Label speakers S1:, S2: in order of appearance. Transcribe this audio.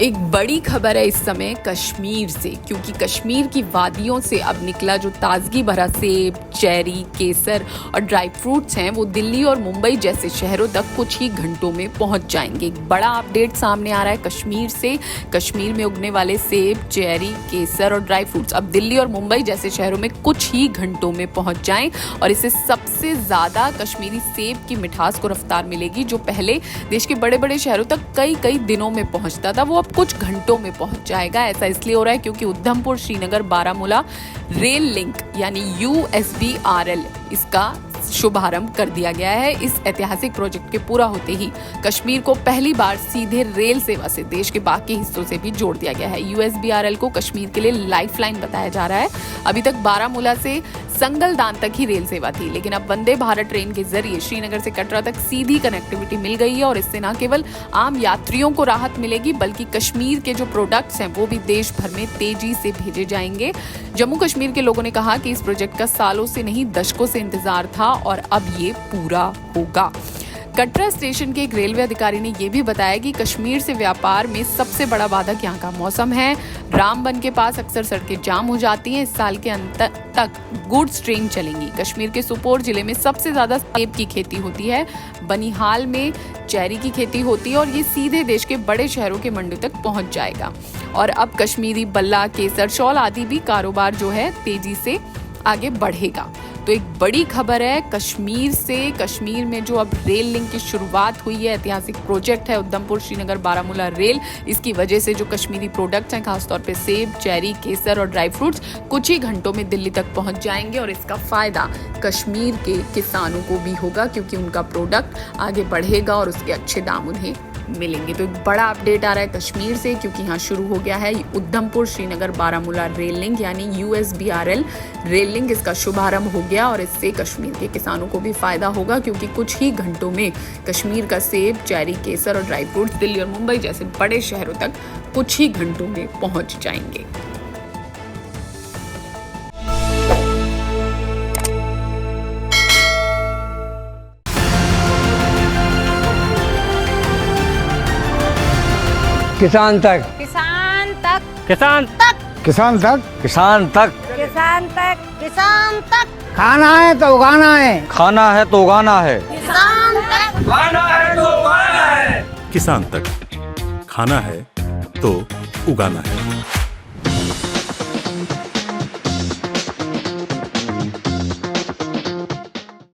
S1: एक बड़ी खबर है इस समय कश्मीर से, क्योंकि कश्मीर की वादियों से अब निकला जो ताजगी भरा सेब, चेरी, केसर और ड्राई फ्रूट्स हैं वो दिल्ली और मुंबई जैसे शहरों तक कुछ ही घंटों में पहुंच जाएंगे। एक बड़ा अपडेट सामने आ रहा है कश्मीर से। कश्मीर में उगने वाले सेब, चेरी, केसर और ड्राई फ्रूट्स अब दिल्ली और मुंबई जैसे शहरों में कुछ ही घंटों में पहुंच जाएं और इससे सबसे ज्यादा कश्मीरी सेब की मिठास को रफ्तार मिलेगी। जो पहले देश के बड़े बड़े शहरों तक कई दिनों में पहुंचता था वो अब कुछ घंटों में पहुंच जाएगा। ऐसा इसलिए हो रहा है क्योंकि उधमपुर श्रीनगर बारामूला रेल लिंक यानी USBRL इसका शुभारंभ कर दिया गया है। इस ऐतिहासिक प्रोजेक्ट के पूरा होते ही कश्मीर को पहली बार सीधे रेल सेवा से देश के बाकी हिस्सों से भी जोड़ दिया गया है। USBRL को कश्मीर के लिए लाइफलाइन बताया जा रहा है। अभी तक बारामूला से संगलदान तक ही रेल सेवा थी, लेकिन अब वंदे भारत ट्रेन के जरिए श्रीनगर से कटरा तक सीधी कनेक्टिविटी मिल गई है और इससे न केवल आम यात्रियों को राहत मिलेगी बल्कि कश्मीर के जो प्रोडक्ट्स हैं वो भी देश भर में तेजी से भेजे जाएंगे। जम्मू कश्मीर के लोगों ने कहा कि इस प्रोजेक्ट का सालों से नहीं दशकों से इंतजार था और अब ये पूरा होगा। कटरा स्टेशन के एक रेलवे अधिकारी ने यह भी बताया कि कश्मीर से व्यापार में सबसे बड़ा बाधक यहाँ का मौसम है। रामबन के पास अक्सर सड़कें जाम हो जाती हैं। इस साल के अंत तक गुड्स ट्रेन चलेंगी। कश्मीर के सुपोर जिले में सबसे ज्यादा सेब की खेती होती है। बनिहाल में चेरी की खेती होती है और ये सीधे देश के बड़े शहरों के मंडी तक पहुंच जाएगा। और अब कश्मीरी बल्ला, केसर, शॉल आदि भी कारोबार जो है तेजी से आगे बढ़ेगा। तो एक बड़ी खबर है कश्मीर से। कश्मीर में जो अब रेल लिंक की शुरुआत हुई है, ऐतिहासिक प्रोजेक्ट है उधमपुर श्रीनगर बारामूला रेल। इसकी वजह से जो कश्मीरी प्रोडक्ट्स हैं, खासतौर पे सेब, चेरी, केसर और ड्राई फ्रूट्स कुछ ही घंटों में दिल्ली तक पहुंच जाएंगे और इसका फायदा कश्मीर के किसानों को भी होगा क्योंकि उनका प्रोडक्ट आगे बढ़ेगा और उसके अच्छे दाम उन्हें मिलेंगे। तो एक बड़ा अपडेट आ रहा है कश्मीर से क्योंकि यहाँ शुरू हो गया है उधमपुर श्रीनगर बारामूला रेल लिंक यानी USBRL रेल लिंक। इसका शुभारंभ हो गया और इससे कश्मीर के किसानों को भी फायदा होगा क्योंकि कुछ ही घंटों में कश्मीर का सेब, चेरी, केसर और ड्राई फ्रूट्स दिल्ली और मुंबई जैसे बड़े शहरों तक कुछ ही घंटों में पहुंच जाएंगे।
S2: किसान तक,
S3: किसान तक,
S2: किसान तक, किसान तक, किसान तक,
S3: किसान तक, किसान तक।
S2: खाना है तो उगाना है,
S4: खाना है तो उगाना है,
S3: किसान तक,
S2: खाना है तो उगाना है।
S5: किसान तक, खाना है तो उगाना है।